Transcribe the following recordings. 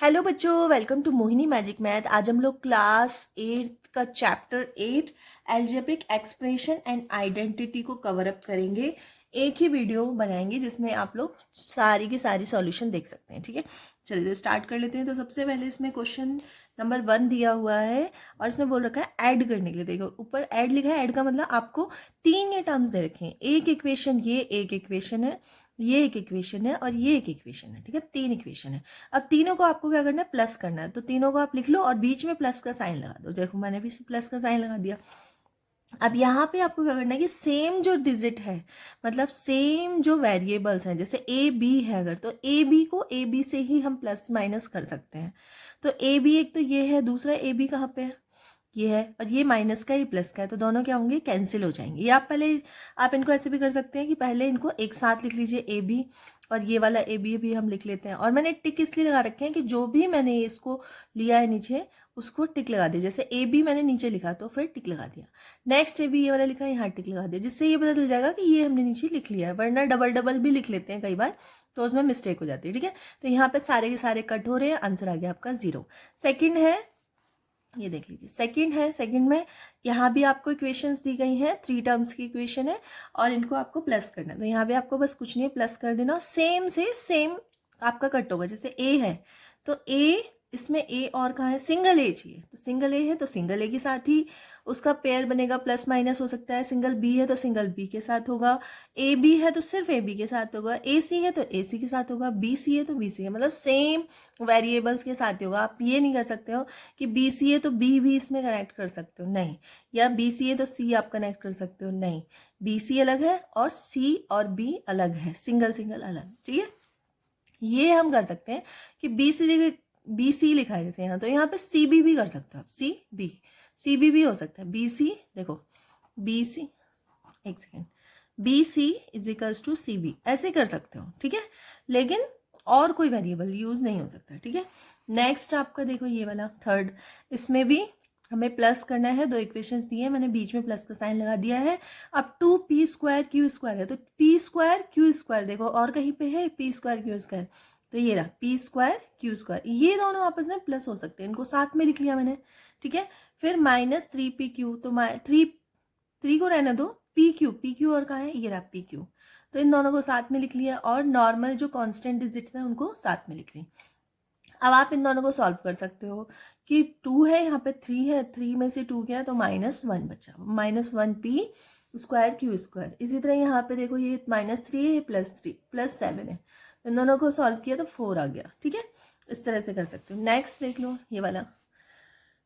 Hello बच्चों, welcome to Mohini magic math. आज हम लोग क्लास 8 का chapter 8 algebraic expression and identity को कवर अप करेंगे। एक ही वीडियो बनाएंगे जिसमें आप लोग सारी की सारी सॉल्यूशन देख सकते हैं। ठीक है, चलिए तो स्टार्ट कर लेते हैं। तो सबसे पहले इसमें क्वेश्चन नंबर 1 दिया हुआ है और इसमें बोल रखा है ऐड करने के लिए। देखो ऊपर ऐड लिखा है। ऐड का मतलब आपको तीन ये टर्म्स दे रखे हैं। एक इक्वेशन, ये एक इक्वेशन है, ये एक इक्वेशन है और ये एक इक्वेशन है। ठीक है, तीन इक्वेशन है। अब तीनों को आपको क्या करना है, प्लस करना है। तो तीनों को आप लिख लो और बीच में प्लस का साइन लगा दो। देखो मैंने भी प्लस का साइन लगा दिया। अब यहाँ पे आपको क्या करना है कि सेम जो डिजिट है, मतलब सेम जो वेरिएबल्स हैं, जैसे ए बी है अगर, तो ए बी को ए बी से ही हम प्लस माइनस कर सकते हैं। तो ए बी एक तो ये है, दूसरा ए बी कहाँ पे है, ये है, और ये माइनस का ही प्लस का है, तो दोनों क्या होंगे, कैंसिल हो जाएंगे। या आप पहले आप इनको ऐसे भी कर सकते हैं कि पहले इनको एक साथ लिख लीजिए, ए बी, और ये वाला ए बी भी हम लिख लेते हैं। और मैंने टिक इसलिए लगा रखे हैं कि जो भी मैंने इसको लिया है नीचे उसको टिक लगा दिया। जैसे ए बी मैंने नीचे लिखा तो फिर टिक लगा दिया, नेक्स्ट ए बी ये वाला लिखा यहाँ टिक लगा दिया, जिससे ये पता चल जाएगा कि ये हमने नीचे लिख लिया है। वरना डबल डबल भी लिख लेते हैं कई बार, तो उसमें मिस्टेक हो जाती है। ठीक है, तो यहाँ पे सारे के सारे कट हो रहे हैं, आंसर आ गया आपका 0। सेकेंड है, ये देख लीजिए, सेकंड है। सेकंड में यहाँ भी आपको इक्वेशंस दी गई हैं, 3 टर्म्स की इक्वेशन है और इनको आपको प्लस करना है। तो यहाँ भी आपको बस कुछ नहीं है, प्लस कर देना। सेम से सेम आपका कट होगा। जैसे ए है तो ए, इसमें ए और कहाँ है, सिंगल ए चाहिए, तो सिंगल ए है तो सिंगल ए के साथ ही उसका पेयर बनेगा, प्लस माइनस हो सकता है। सिंगल बी है तो सिंगल बी के साथ होगा। ए बी है तो सिर्फ ए बी के साथ होगा। ए सी है तो ए सी के साथ होगा। बी सी है तो बी सी है, मतलब सेम वेरिएबल्स के साथ ही होगा। आप ये नहीं कर सकते हो कि बी सी है तो बी भी इसमें कनेक्ट कर सकते हो, नहीं। या बी सी है तो सी आप कनेक्ट कर सकते हो, नहीं। बी सी अलग है और सी और बी अलग है, सिंगल सिंगल अलग। ठीक है, ये हम कर सकते हैं कि बी सी जगह बी सी लिखा है जैसे यहाँ, तो यहाँ पे सी बी भी कर सकते हो आप, सी बी भी हो सकता है। बी सी, देखो बी सी, एक second, B C is equals to C B, ऐसे कर सकते हो। ठीक है, लेकिन और कोई वेरिएबल यूज नहीं हो सकता। ठीक है, नेक्स्ट आपका देखो ये वाला थर्ड, इसमें भी हमें प्लस करना है। दो इक्वेशंस दिए हैं, मैंने बीच में प्लस का साइन लगा दिया है। अब 2p² q² है, तो p² q², देखो और कहीं पे है p² q², तो ये रहा p² q², ये दोनों आपस में प्लस हो सकते हैं, इनको साथ में लिख लिया मैंने। ठीक है, फिर -3pq, तो 3 को रहने दो, पी क्यू और कहाँ है, ये रहा पी क्यू, तो इन दोनों को साथ में लिख लिया। और नॉर्मल जो कांस्टेंट डिजिट्स हैं उनको साथ में लिख ली। अब आप इन दोनों को सॉल्व कर सकते हो कि 2 है, यहाँ पे 3 है, 3 में से 2 गया है तो -1 बचा, -1p² q²। इसी तरह यहाँ पे देखो ये -3 है, ये +3 +7 है, इन दोनों को सॉल्व किया तो 4 आ गया। ठीक है, इस तरह से कर सकते हो। नेक्स्ट देख लो ये वाला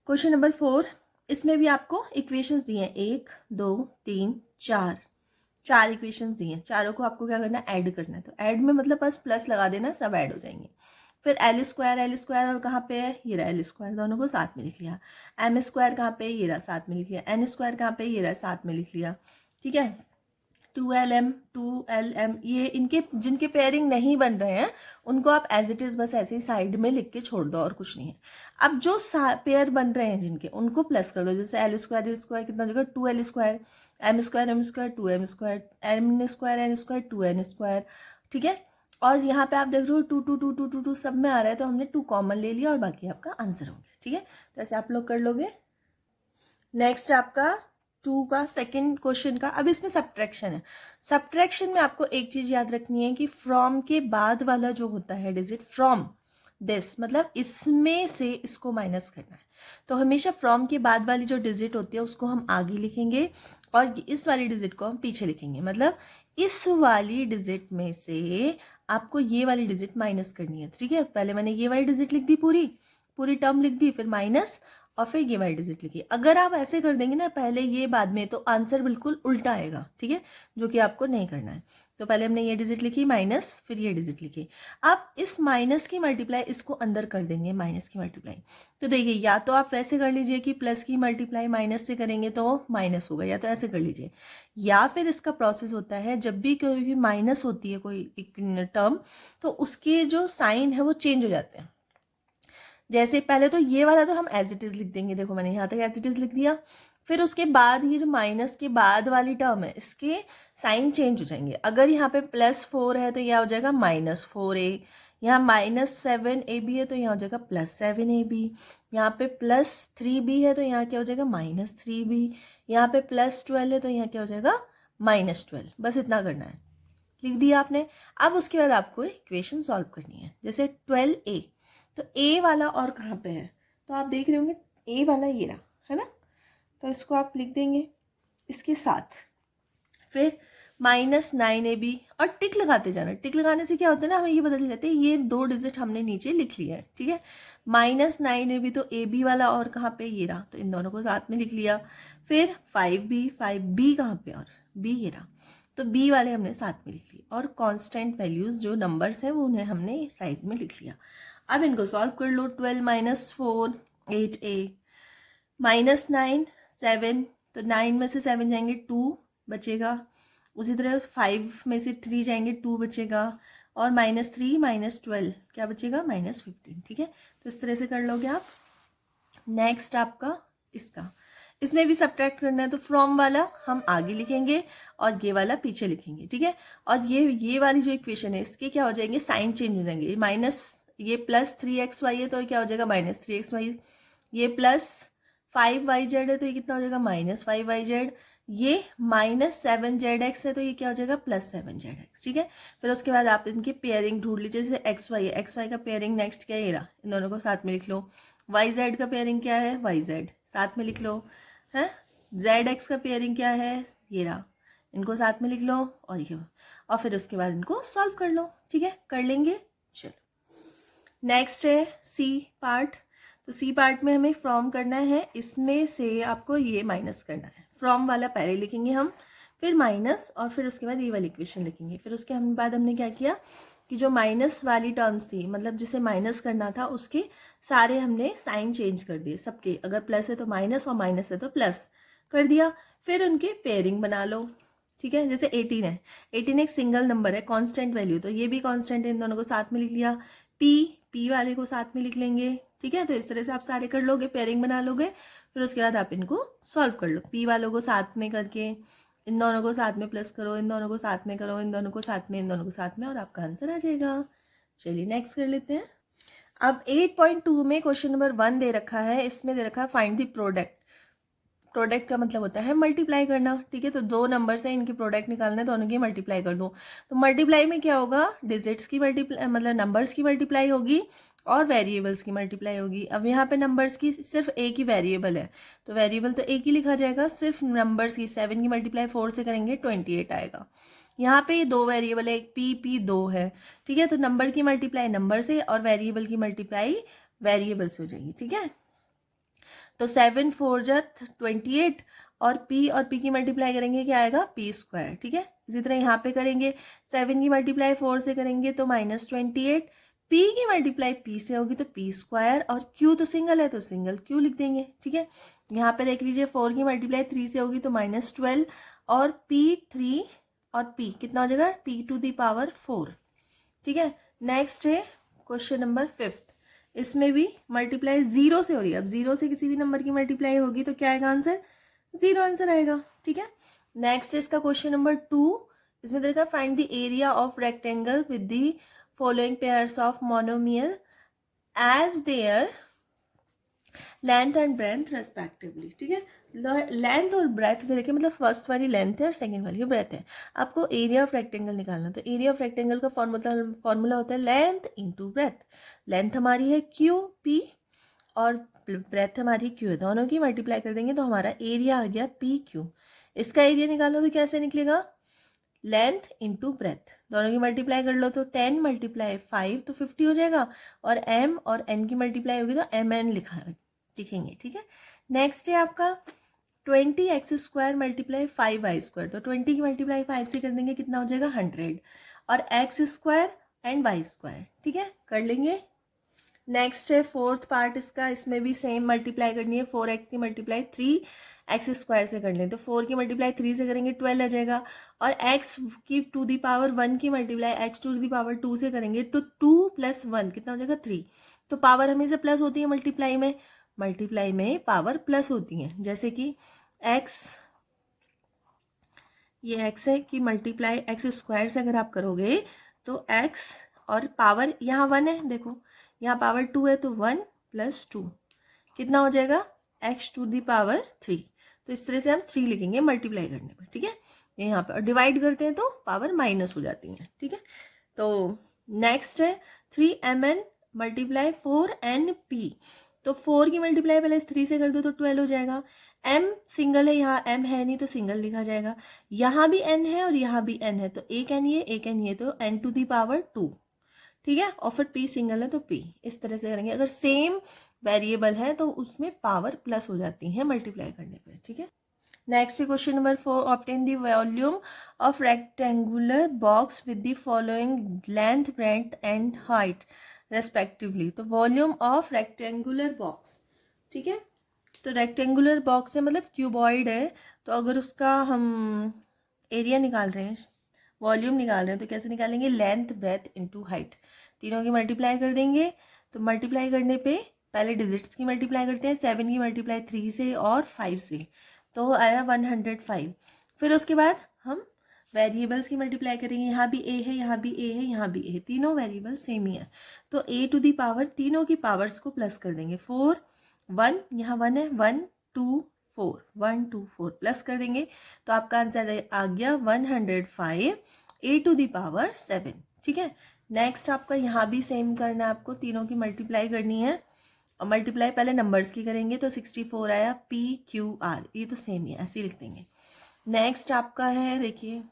क्वेश्चन नंबर 4। इसमें भी आपको इक्वेशंस दिए हैं, 1 2 3 4 इक्वेशंस दिए हैं। चारों को आपको क्या करना है, ऐड करना है। तो ऐड में मतलब बस प्लस लगा देना, सब ऐड हो जाएंगे। फिर l² और कहाँ पे है, ये रहा l², दोनों को साथ में लिख लिया। m² कहाँ पे, ये रहा साथ में लिख लिया। n² कहाँ पे, ये रहा साथ में लिख लिया। ठीक है, 2lm ये इनके जिनके पेयरिंग नहीं बन रहे हैं उनको आप एज इट इज बस ऐसे ही साइड में लिख के छोड़ दो, और कुछ नहीं है। अब जो पेयर बन रहे हैं जिनके, उनको प्लस कर दो। जैसे l² कितना जगह, 2l², m² 2m², n² 2n²। ठीक है, और यहाँ पे आप देख रहे हो 2 2 2 2 2 2 सब में आ रहा है, तो हमने 2 कॉमन ले लिया और बाकी आपका आंसर हो गया। ठीक है, तो ऐसे आप लोग कर लोगे। नेक्स्ट आपका 2 का सेकंड क्वेश्चन का, अब इसमें सब्ट्रैक्शन है। सब्ट्रैक्शन में आपको एक चीज याद रखनी है कि फ्रॉम के बाद वाला जो होता है डिजिट, फ्रॉम दिस मतलब इसमें से इसको माइनस करना है। तो हमेशा फ्रॉम के बाद वाली जो डिजिट होती है उसको हम आगे लिखेंगे और इस वाली डिजिट को हम पीछे लिखेंगे। मतलब इस वाली डिजिट में से आपको ये वाली डिजिट माइनस करनी है। ठीक है, पहले मैंने ये वाली डिजिट लिख दी, पूरी टर्म लिख दी, फिर माइनस और फिर ये वाली डिजिट लिखी। अगर आप ऐसे कर देंगे ना, पहले ये बाद में, तो आंसर बिल्कुल उल्टा आएगा। ठीक है, जो कि आपको नहीं करना है। तो पहले हमने ये डिजिट लिखी माइनस, फिर ये डिजिट लिखी। अब इस माइनस की मल्टीप्लाई इसको अंदर कर देंगे, माइनस की मल्टीप्लाई। तो देखिए, या तो आप वैसे कर लीजिए कि प्लस की मल्टीप्लाई माइनस से करेंगे तो माइनस होगा, या तो ऐसे कर लीजिए। या फिर इसका प्रोसेस होता है, जब भी कोई भी माइनस होती है कोई एक टर्म, तो उसके जो साइन है वो चेंज हो जाते हैं। जैसे पहले तो ये वाला तो हम एज इट इज लिख देंगे, देखो मैंने यहाँ तक एज इट इज लिख दिया। फिर उसके बाद ये जो माइनस के बाद वाली टर्म है, इसके साइन चेंज हो जाएंगे। अगर यहाँ पे +4 है तो यह हो जाएगा -4a, यहाँ -7ab है तो यहाँ हो जाएगा +7ab, यहाँ पे +3b है तो यहाँ क्या हो जाएगा -3b, यहाँ पे +12 है तो यहाँ क्या हो जाएगा -12। बस इतना करना है, लिख दिया आपने। अब उसके बाद आपको इक्वेशन सॉल्व करनी है। जैसे 12a, तो a वाला और कहाँ पे है, तो आप देख रहे होंगे a वाला ये रहा है ना, तो इसको आप लिख देंगे इसके साथ। फिर -9ab और टिक लगाते जाना। टिक लगाने से क्या होता है ना, हमें ये पता चल जाता है ये 2 डिजिट हमने नीचे लिख लिया है, ठीक है। -9ab तो ab वाला और कहाँ पे ये रहा, तो इन दोनों को साथ में लिख लिया। फिर 5b कहाँ पे, और b ये रहा, तो b वाले हमने साथ में लिख लिए। और कांस्टेंट वैल्यूज जो नंबर्स हैं वो उन्हें हमने साइड में लिख लिया। अब इनको सॉल्व कर लो। 12 - 4 8a, -9 7, तो 9 में से 7 जाएंगे 2 बचेगा। उसी तरह 5 में से 3 जाएंगे 2 बचेगा, और -3 - 12 क्या बचेगा -15, ठीक है। तो इस तरह से कर लोगे आप। नेक्स्ट आपका इसका, इसमें भी सब्ट्रैक्ट करना है, तो फ्रॉम वाला हम आगे लिखेंगे और ये वाला पीछे लिखेंगे, ठीक है। और ये वाली जो इक्वेशन है इसके क्या हो जाएंगे, साइन चेंज हो जाएंगे। ये +3xy है तो क्या हो जाएगा -3xy, ये +5yz है तो ये कितना हो जाएगा -5yz, ये -7zx है तो ये क्या हो जाएगा +7zx, ठीक है। फिर उसके बाद आप इनकी पेयरिंग ढूंढ लीजिए। जैसे xy है, xy का पेयरिंग नेक्स्ट क्या है, ये रहा, इन दोनों को साथ में लिख लो। yz का पेयरिंग क्या है, yz साथ में लिख लो, है। zx का पेयरिंग क्या है, ये रहा, इनको साथ में लिख लो, और ये, और फिर उसके बाद इनको सॉल्व कर लो, ठीक है, कर लेंगे। चलो नेक्स्ट है सी पार्ट। तो सी पार्ट में हमें फ्रॉम करना है, इसमें से आपको ये माइनस करना है। फ्रॉम वाला पहले लिखेंगे हम, फिर माइनस, और फिर उसके बाद ये वाली इक्वेशन लिखेंगे। फिर उसके बाद हमने क्या किया कि जो माइनस वाली टर्म्स थी, मतलब जिसे माइनस करना था, उसके सारे हमने साइन चेंज कर दिए सबके। अगर प्लस है तो माइनस और माइनस है तो प्लस कर दिया। फिर उनके पेयरिंग बना लो, ठीक है। जैसे 18 है, 18 एक सिंगल नंबर है, कांस्टेंट वैल्यू, तो ये भी कांस्टेंट है, इन दोनों को साथ में लिख लिया। पी वाले को साथ में लिख लेंगे, ठीक है। तो इस तरह से आप सारे कर लोगे, पेयरिंग बना लोगे। फिर उसके बाद आप इनको सॉल्व कर लो। पी वालों को साथ में करके इन दोनों को साथ में प्लस करो, इन दोनों को साथ में करो, इन दोनों को साथ में, इन दोनों को साथ में, और आपका आंसर आ जाएगा। चलिए नेक्स्ट कर लेते हैं। अब 8.2 में क्वेश्चन नंबर 1 दे रखा है, इसमें दे रखा है फाइंड द प्रोडक्ट। प्रोडक्ट का मतलब होता है मल्टीप्लाई करना, ठीक है। तो 2 नंबर्स हैं, इनकी प्रोडक्ट निकालना है, दोनों की मल्टीप्लाई कर दो। तो मल्टीप्लाई में क्या होगा, डिजिट्स की मल्टीप्लाई, मतलब नंबर्स की मल्टीप्लाई होगी और वेरिएबल्स की मल्टीप्लाई होगी। अब यहाँ पे नंबर्स की सिर्फ एक ही वेरिएबल है, तो वेरिएबल तो एक ही लिखा जाएगा। सिर्फ नंबर्स की 7 की मल्टीप्लाई 4 से करेंगे 28 आएगा। यहाँ पे 2 वेरिएबल है, एक पी 2 है, ठीक है। तो नंबर की मल्टीप्लाई नंबर से और वेरिएबल की मल्टीप्लाई वेरिएबल से हो जाएगी, ठीक है। तो 7 4 जा 28, और पी की मल्टीप्लाई करेंगे क्या आएगा p², ठीक है। इसी तरह यहाँ पे करेंगे, 7 की मल्टीप्लाई 4 से करेंगे तो -28, पी की मल्टीप्लाई पी से होगी तो p², और q तो सिंगल है तो सिंगल q लिख देंगे, ठीक है। यहाँ पे देख लीजिए 4 की मल्टीप्लाई 3 से होगी तो -12, और p3 और p कितना हो जाएगा p⁴, ठीक है। नेक्स्ट है क्वेश्चन नंबर 5। इसमें भी मल्टीप्लाई 0 से हो रही है। अब 0 से किसी भी नंबर की मल्टीप्लाई होगी तो क्या आएगा आंसर, 0 आंसर आएगा, ठीक है। नेक्स्ट इसका क्वेश्चन नंबर 2। इसमें देखा find the area of rectangle with the following pairs of monomial as their length and breadth respectively, ठीक है। लेंथ और ब्रेथ दे रखे, मतलब फर्स्ट वाली लेंथ है और सेकंड वाली ब्रेथ है। आपको एरिया ऑफ रेक्टेंगल निकालना, तो एरिया ऑफ रेक्टेंगल का फॉर्मूला होता है लेंथ इंटू ब्रेथ। लेंथ हमारी है क्यू पी और ब्रेथ हमारी क्यू है, दोनों की मल्टीप्लाई कर देंगे तो हमारा एरिया आ गया पी क्यू। इसका एरिया निकालो तो कैसे निकलेगा, लेंथ इंटू ब्रेथ, दोनों की मल्टीप्लाई कर लो तो 10 × 5 तो 50 हो जाएगा, और m और n की मल्टीप्लाई होगी तो mn लिखेंगे, ठीक है। नेक्स्ट है आपका 20x² × 5y², तो 20 की मल्टीप्लाई 5 से कर देंगे कितना हो जाएगा 100, और x² एंड y², ठीक है, कर लेंगे। नेक्स्ट है 4th पार्ट इसका, इसमें भी सेम मल्टीप्लाई करनी है। 4x की मल्टीप्लाई 3x² से कर लें तो 4 की मल्टीप्लाई 3 से करेंगे 12 आ जाएगा, और x की टू दी पावर 1 की multiply x to the power 2 से करेंगे तो 2 + 1 कितना हो जाएगा 3। तो पावर हमेशा प्लस होती है मल्टीप्लाई में पावर प्लस होती है। जैसे कि x, ये x है कि मल्टीप्लाई x² से अगर आप करोगे तो x और पावर यहाँ 1 है, देखो यहाँ पावर 2 है, तो 1 + 2 कितना हो जाएगा x⁴, तो इस तरह से हम 3 लिखेंगे मल्टीप्लाई करने पर, ठीक है। यहाँ पे और डिवाइड करते हैं तो पावर माइनस हो जाती है, ठीक है। तो नेक्स्ट है 3mn × 4np, तो 4 की मल्टीप्लाई पहले 3 से कर दो तो 12 हो जाएगा। m सिंगल है, यहाँ m है नहीं तो सिंगल लिखा जाएगा, यहाँ भी n है और यहाँ भी n है, तो एक n ये तो n⁴, ठीक है। और फिर p सिंगल है तो p, इस तरह से करेंगे। अगर सेम वेरिएबल है तो उसमें पावर प्लस हो जाती है मल्टीप्लाई करने पे, ठीक है। Next question number 4, obtain the volume of rectangular box with the following length, breadth and height respectively. तो वॉल्यूम ऑफ रेक्टेंगुलर बॉक्स, ठीक है। तो रेक्टेंगुलर बॉक्स है मतलब क्यूबॉइड है, तो अगर उसका हम एरिया निकाल रहे हैं, वॉल्यूम निकाल रहे हैं, तो कैसे निकालेंगे, लेंथ ब्रेथ इनटू हाइट, तीनों की मल्टीप्लाई कर देंगे। तो मल्टीप्लाई करने पे पहले डिजिट्स की मल्टीप्लाई करते हैं, 7 की मल्टीप्लाई 3 से और 5 से, तो आया 105। फिर उसके बाद हम वेरिएबल्स की मल्टीप्लाई करेंगे, यहाँ भी a है, यहाँ भी a है, यहाँ भी a, तीनों वेरिएबल सेम ही है, तो a⁴ तीनों की पावर्स को प्लस कर देंगे। 4 1 यहाँ 1 है, 1 2 4 1 2 4 प्लस कर देंगे, तो आपका आंसर आ गया 105 a⁴ 7, ठीक है। नेक्स्ट आपका यहाँ भी सेम करना है, आपको तीनों की मल्टीप्लाई करनी है, और मल्टीप्लाई पहले नंबर्स की करेंगे, तो 64 आया PQR, ये तो सेम ही है, ऐसे ही लिख देंगे। नेक्स्ट आपका है, देखिए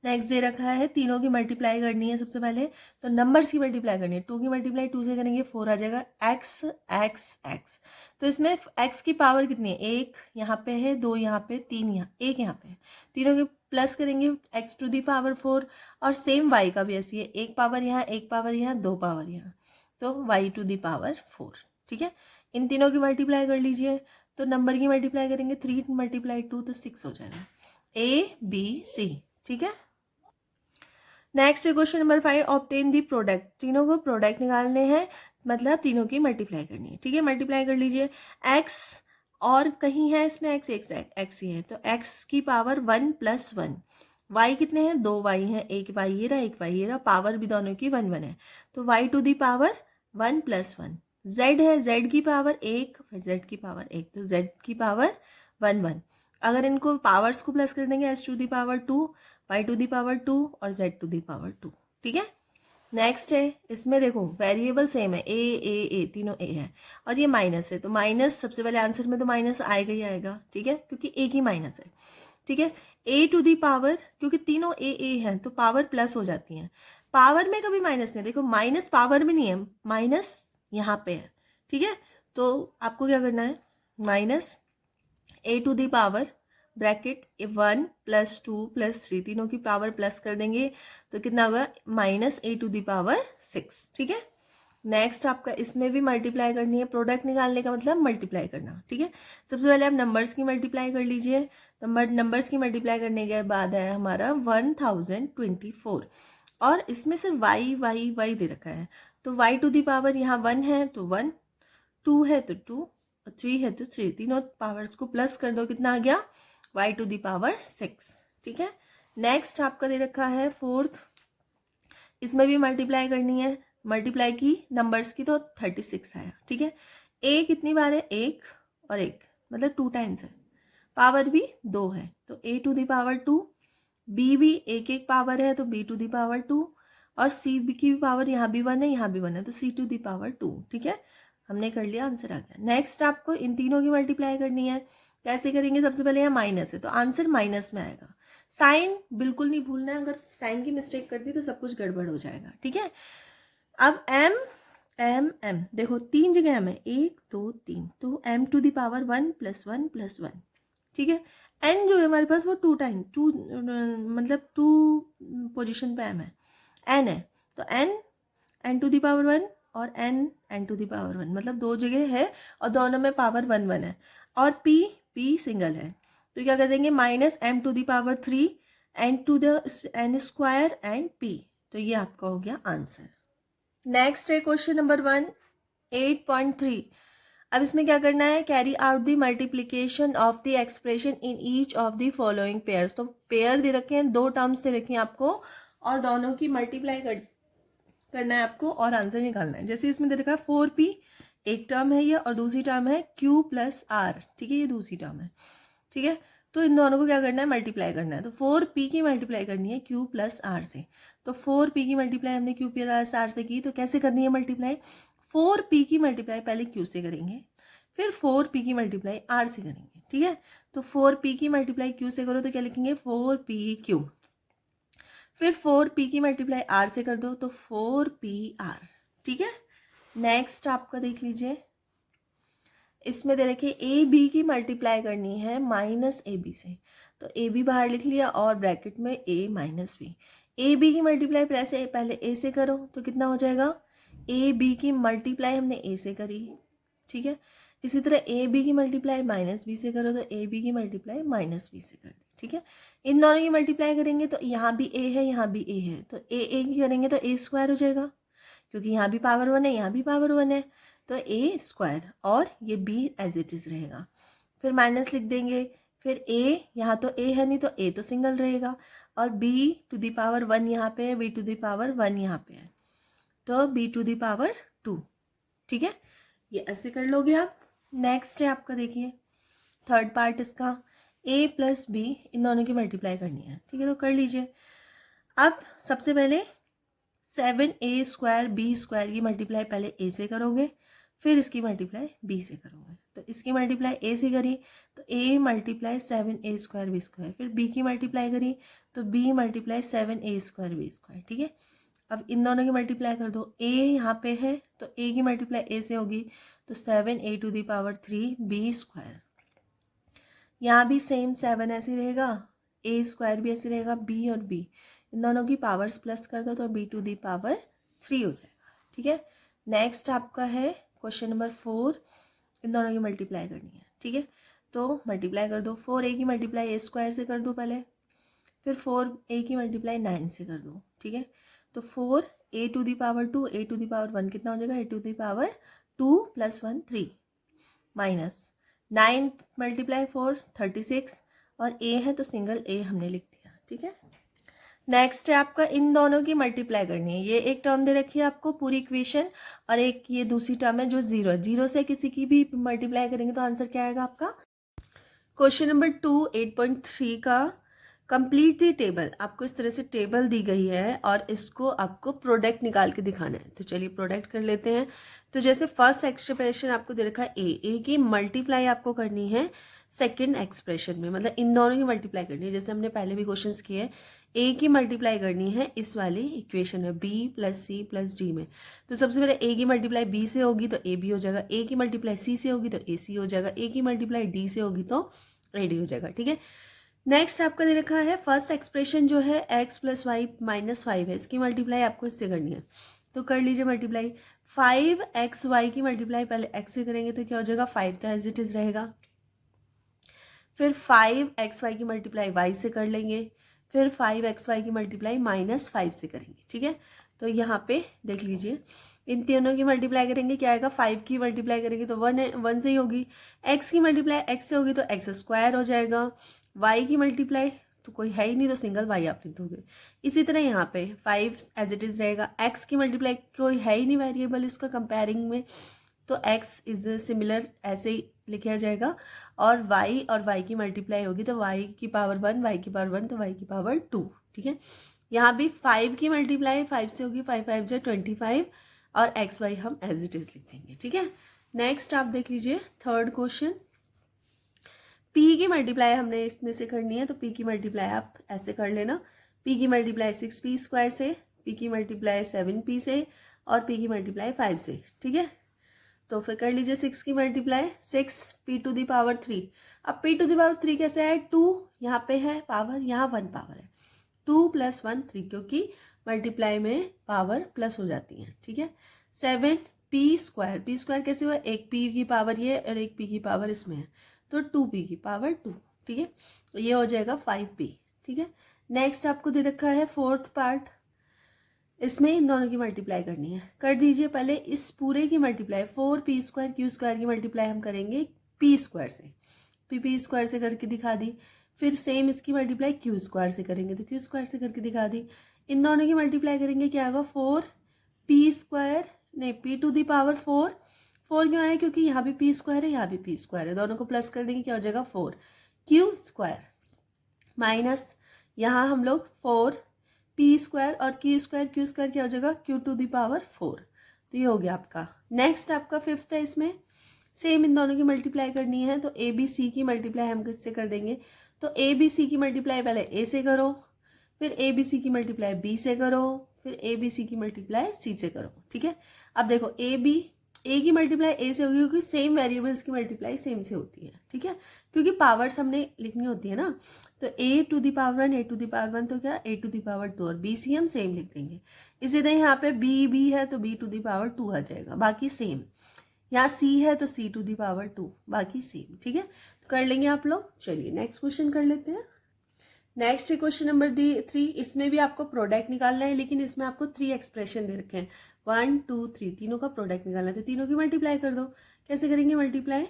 नेक्स्ट दे रखा है, तीनों की मल्टीप्लाई करनी है सबसे पहले, तो नंबर्स की मल्टीप्लाई करनी है, 2 की मल्टीप्लाई 2 से करेंगे 4 आ जाएगा, x x x, तो इसमें x की पावर कितनी है, 1 यहाँ पे है, 2 यहाँ पे, 3 यहाँ, 1 यहाँ पे, तीनों के प्लस करेंगे x⁴, और सेम y का भी ऐसी है, 1 पावर यहाँ, 1 पावर यहाँ, 2 पावर यहाँ, तो y⁴, ठीक है। इन तीनों की मल्टीप्लाई कर लीजिए, तो नंबर की मल्टीप्लाई करेंगे, 3 × 2 तो 6 हो जाएगा, ABC, ठीक है। Next question number 5, obtain the product, तीनों को प्रोडक्ट निकालने हैं, मतलब तीनों की मल्टीप्लाई करनी है, ठीक है। मल्टीप्लाई कर लीजिए, x और कहीं है इसमें x x ही है, तो x की पावर 1 + 1, y कितने हैं, 2 y हैं, एक y ये रहा, एक y ये रहा, पावर भी दोनों की 1 1 है, तो y⁴ 1 + 1, z है, z की पावर 1, फिर z की पावर 1, तो z की पावर 1 1, अगर इनको पावर्स को प्लस कर देंगे, h⁴ 2, y⁴ 2 और z⁴ 2, ठीक है। नेक्स्ट है, इसमें देखो वेरिएबल सेम है, a तीनों a है, और ये माइनस है, तो माइनस सबसे पहले आंसर में तो माइनस आएगा ही आएगा, ठीक है, क्योंकि एक ही माइनस है, ठीक है। a⁴, क्योंकि तीनों a हैं तो पावर प्लस हो जाती हैं, पावर में कभी माइनस नहीं, देखो माइनस पावर में नहीं है, माइनस यहाँ पे है, ठीक है। तो आपको क्या करना है, माइनस a⁴ ब्रैकेट 1 + 2 + 3, तीनों की पावर प्लस कर देंगे, तो कितना होगा, -a⁴ 6, ठीक है। नेक्स्ट आपका इसमें भी मल्टीप्लाई करनी है, प्रोडक्ट निकालने का मतलब मल्टीप्लाई करना, ठीक है। सबसे पहले आप नंबर्स की मल्टीप्लाई कर लीजिए, नंबर्स की मल्टीप्लाई करने के बाद है हमारा 1024, और इसमें से y दे रखा है, तो y⁴ यहाँ 1 है तो 1, 2 है तो 2, 3 है तो 3, तीनों पावर्स को प्लस कर दो, कितना आ गया, y⁴ 6, ठीक है। नेक्स्ट आपका दे रखा है 4th, इसमें भी मल्टीप्लाई करनी है, मल्टीप्लाई की नंबर्स की, तो 36 आया, ठीक है। a कितनी बार है, 1 और 1, मतलब 2 टाइम्स है, पावर भी 2 है, तो a⁴ 2, b भी एक पावर है, तो b⁴ 2, और c की भी पावर यहाँ भी 1 है, यहाँ भी 1 है, तो c⁴ 2, ठीक है। हमने कर लिया, आंसर आ गया। नेक्स्ट आपको इन तीनों की मल्टीप्लाई करनी है, कैसे करेंगे, सबसे पहले यहाँ माइनस है तो आंसर माइनस में आएगा, साइन बिल्कुल नहीं भूलना है, अगर साइन की मिस्टेक कर दी तो सब कुछ गड़बड़ हो जाएगा, ठीक है। अब m देखो 3 जगह m है, 1 2 3, तो m⁴ 1 + 1 + 1, ठीक है। n जो है हमारे पास वो 2 टाइम 2, मतलब 2 पोजिशन पे m है, n है, तो n⁴ 1 और n⁴ 1, मतलब 2 जगह है और दोनों में पावर 1 1 है, और p सिंगल है, तो क्या कर देंगे, -m⁴ 3 n² एंड p, तो ये आपका हो गया आंसर। नेक्स्ट है क्वेश्चन नंबर 1, 8.3, अब इसमें क्या करना है, carry out the multiplication of the expression in each of the following pairs, तो पेयर दे रखे हैं, 2 टर्म्स दे रखे हैं आपको, और दोनों की मल्टीप्लाई करना है आपको और आंसर निकालना है। जैसे इसमें दे रखा है 4p, एक टर्म है ये, और दूसरी टर्म है q प्लस r, ठीक है, ये दूसरी टर्म है, ठीक है। तो इन दोनों को क्या करना है, मल्टीप्लाई करना है। तो 4p की मल्टीप्लाई करनी है q प्लस r से। तो 4p की मल्टीप्लाई हमने q प्लस r से की, तो कैसे करनी है मल्टीप्लाई, 4p की मल्टीप्लाई पहले q से करेंगे, फिर 4p की मल्टीप्लाई r से करेंगे, ठीक है। तो 4p की मल्टीप्लाई q से करो तो क्या लिखेंगे, 4pq, फिर 4p की मल्टीप्लाई r से कर दो तो 4pr, ठीक है। नेक्स्ट आपका देख लीजिए, इसमें दे रखिए ए बी की मल्टीप्लाई करनी है माइनस ए बी से। तो ए बी बाहर लिख लिया और ब्रैकेट में ए माइनस बी। ए बी की मल्टीप्लाई पहले ए से करो तो कितना हो जाएगा, ए बी की मल्टीप्लाई हमने ए से करी, ठीक है। इसी तरह ए बी की मल्टीप्लाई माइनस बी से करो तो ए बी की मल्टीप्लाई माइनस बी से कर दी, ठीक है। इन दोनों की मल्टीप्लाई करेंगे तो यहाँ भी ए है यहाँ भी ए है, तो ए की करेंगे तो ए स्क्वायर हो जाएगा, क्योंकि यहाँ भी पावर 1 है यहाँ भी पावर 1 है, तो ए स्क्वायर, और ये बी एज इट इज़ रहेगा। फिर माइनस लिख देंगे, फिर ए, यहाँ तो ए है नहीं तो ए तो सिंगल रहेगा, और बी टू द पावर 1 यहाँ पे है, बी टू द पावर 1 यहाँ पे है, तो बी टू द पावर 2, ठीक है। ये ऐसे कर लोगे आप। नेक्स्ट है आपका, देखिए थर्ड पार्ट इसका, a प्लस बी, इन दोनों की मल्टीप्लाई करनी है, ठीक है, तो कर लीजिए। अब सबसे पहले 7a स्क्वायर बी स्क्वायर की मल्टीप्लाई पहले a से करोगे, फिर इसकी मल्टीप्लाई b से करोगे। तो इसकी मल्टीप्लाई a से करी तो a multiply 7a square B square, फिर b की मल्टीप्लाई करी तो b multiply 7a square B square, ठीक है। अब इन दोनों की मल्टीप्लाई कर दो, a यहाँ पे है तो a की मल्टीप्लाई a से होगी, तो 7a to the power 3 b square. यहाँ भी सेम 7 ऐसे रहेगा, a स्क्वायर भी ऐसे रहेगा, b और b, इन दोनों की पावर्स प्लस कर दो तो b टू दी पावर 3 हो जाएगा, ठीक है। नेक्स्ट आपका है क्वेश्चन नंबर 4, इन दोनों की मल्टीप्लाई करनी है, ठीक है। तो मल्टीप्लाई कर दो, 4a की मल्टीप्लाई a स्क्वायर से कर दो पहले, फिर 4a की मल्टीप्लाई 9 से कर दो, ठीक है। तो 4a to the power 2, a to the power 1 कितना हो जाएगा, a to the power 2 plus 1 3, minus 9 multiply 4 36, और a है तो सिंगल a हमने लिख दिया, ठीक है। नेक्स्ट है आपका, इन दोनों की मल्टीप्लाई करनी है। ये एक टर्म दे रखी है आपको पूरी इक्वेशन, और एक ये दूसरी टर्म है जो जीरो है। जीरो से किसी की भी मल्टीप्लाई करेंगे तो आंसर क्या आएगा आपका। क्वेश्चन नंबर 2 8.3 का, कंप्लीट दी टेबल। आपको इस तरह से टेबल दी गई है और इसको आपको प्रोडक्ट निकाल के दिखाना है। तो चलिए प्रोडक्ट कर लेते हैं। तो जैसे फर्स्ट एक्सप्रेशन आपको दे रखा है ए की मल्टीप्लाई आपको करनी है सेकंड एक्सप्रेशन में, मतलब इन दोनों की मल्टीप्लाई करनी है। जैसे हमने पहले भी क्वेश्चंस किए, ए की मल्टीप्लाई करनी है इस वाली इक्वेशन में B plus C plus D में। तो सबसे पहले ए की मल्टीप्लाई बी से होगी तो ए बी हो जाएगा, ए की मल्टीप्लाई सी से होगी तो ए सी हो जाएगा, ए की मल्टीप्लाई डी से होगी तो ए डी हो जाएगा, ठीक है। नेक्स्ट आपका दे रखा है फर्स्ट एक्सप्रेशन जो है x प्लस वाई माइनस 5 है, इसकी मल्टीप्लाई आपको इससे करनी है। तो कर लीजिए मल्टीप्लाई, 5xy की मल्टीप्लाई पहले x से करेंगे तो क्या हो जाएगा, 5 तो एज इट इज रहेगा। फिर 5xy की मल्टीप्लाई y से कर लेंगे, फिर 5xy की मल्टीप्लाई माइनस 5 से करेंगे, ठीक है। तो यहाँ पे देख लीजिए इन तीनों की मल्टीप्लाई करेंगे क्या आएगा, 5 की मल्टीप्लाई करेंगे तो 1 से ही होगी, x की मल्टीप्लाई x से होगी तो x स्क्वायर हो जाएगा, y की मल्टीप्लाई तो कोई है ही नहीं तो सिंगल y आप लिख दोगे। इसी तरह यहाँ पे 5 एज इट इज रहेगा, x की मल्टीप्लाई कोई है ही नहीं वेरिएबल इसका कंपेयरिंग में, तो x इज सिमिलर ऐसे ही लिखा जाएगा, और y की मल्टीप्लाई होगी तो y की पावर 1, y की पावर 1 तो y की पावर 2, ठीक है। यहाँ भी 5 की मल्टीप्लाई 5 से होगी, 5 5 जो 25, और एक्स वाई हम एज इट इज लिख देंगे, ठीक है। नेक्स्ट आप देख लीजिए थर्ड क्वेश्चन, p की मल्टीप्लाई हमने इसमें से करनी है, तो p की मल्टीप्लाई आप ऐसे कर लेना, p की मल्टीप्लाई 6p स्क्वायर से, p की मल्टीप्लाई 7p से, और p की मल्टीप्लाई 5 से, ठीक है। तो फिर कर लीजिए 6 की multiply 6p to the power 3। अब p टू दी पावर 3 कैसे है, 2 यहाँ पे है पावर, यहाँ 1 पावर है, 2 प्लस 1 3, क्योंकि मल्टीप्लाई में पावर प्लस हो जाती है, ठीक है। 7p स्क्वायर, p स्क्वायर कैसे हुआ, एक p की पावर ये और एक p की पावर इसमें है, तो 2p की पावर 2, ठीक है। ये हो जाएगा 5p, ठीक है। नेक्स्ट आपको दे रखा है फोर्थ पार्ट, इसमें इन दोनों की मल्टीप्लाई करनी है। कर दीजिए पहले इस पूरे की multiply, 4p square Q square की मल्टीप्लाई हम करेंगे p स्क्वायर से, p स्क्वायर से करके दिखा दी। फिर सेम इसकी मल्टीप्लाई क्यू स्क्वायर से करेंगे तो क्यू स्क्वायर से करके दिखा दी। इन दोनों की मल्टीप्लाई करेंगे क्या होगा, 4 पी स्क्वायर नहीं पी टू दी पावर 4, 4 क्यों आया, क्योंकि यहाँ भी पी स्क्वायर है यहाँ भी पी स्क्वायर है, दोनों को प्लस कर देंगे क्या हो जाएगा 4 क्यू स्क्वायर माइनस यहाँ हम लोग 4 पी स्क्वायर और क्यू स्क्वायर क्या हो जाएगा क्यू टू दी पावर 4। तो ये हो गया आपका। नेक्स्ट आपका फिफ्थ है, इसमें सेम इन दोनों की मल्टीप्लाई करनी है, तो ए बी सी की मल्टीप्लाई हम किससे कर देंगे, तो ए बी सी की मल्टीप्लाई पहले ए से करो, फिर ए बी सी की मल्टीप्लाई बी से करो, फिर ए बी सी की मल्टीप्लाई सी से करो। ठीक है, अब देखो ए की मल्टीप्लाई ए से होगी क्योंकि सेम वेरिएबल्स की मल्टीप्लाई सेम से होती है। ठीक है, क्योंकि पावर्स हमने लिखनी होती है ना, तो A to the power 1 A to the power 1 तो क्या ए टू दी पावर 2 और बी सी हम सेम लिख देंगे। इसी तरह यहाँ पे बी है तो बी टू दी पावर 2 आ जाएगा, बाकी सेम। यहाँ सी है तो सी टू दी पावर 2 बाकी सेम। ठीक है, तो कर लेंगे आप लोग। चलिए नेक्स्ट क्वेश्चन कर लेते हैं। नेक्स्ट है क्वेश्चन नंबर 3। इसमें भी आपको प्रोडक्ट निकालना है, लेकिन इसमें आपको 3 एक्सप्रेशन दे रखे हैं, 1 2 3 तीनों का प्रोडक्ट निकालना है, तो तीनों की मल्टीप्लाई कर दो। कैसे करेंगे मल्टीप्लाई,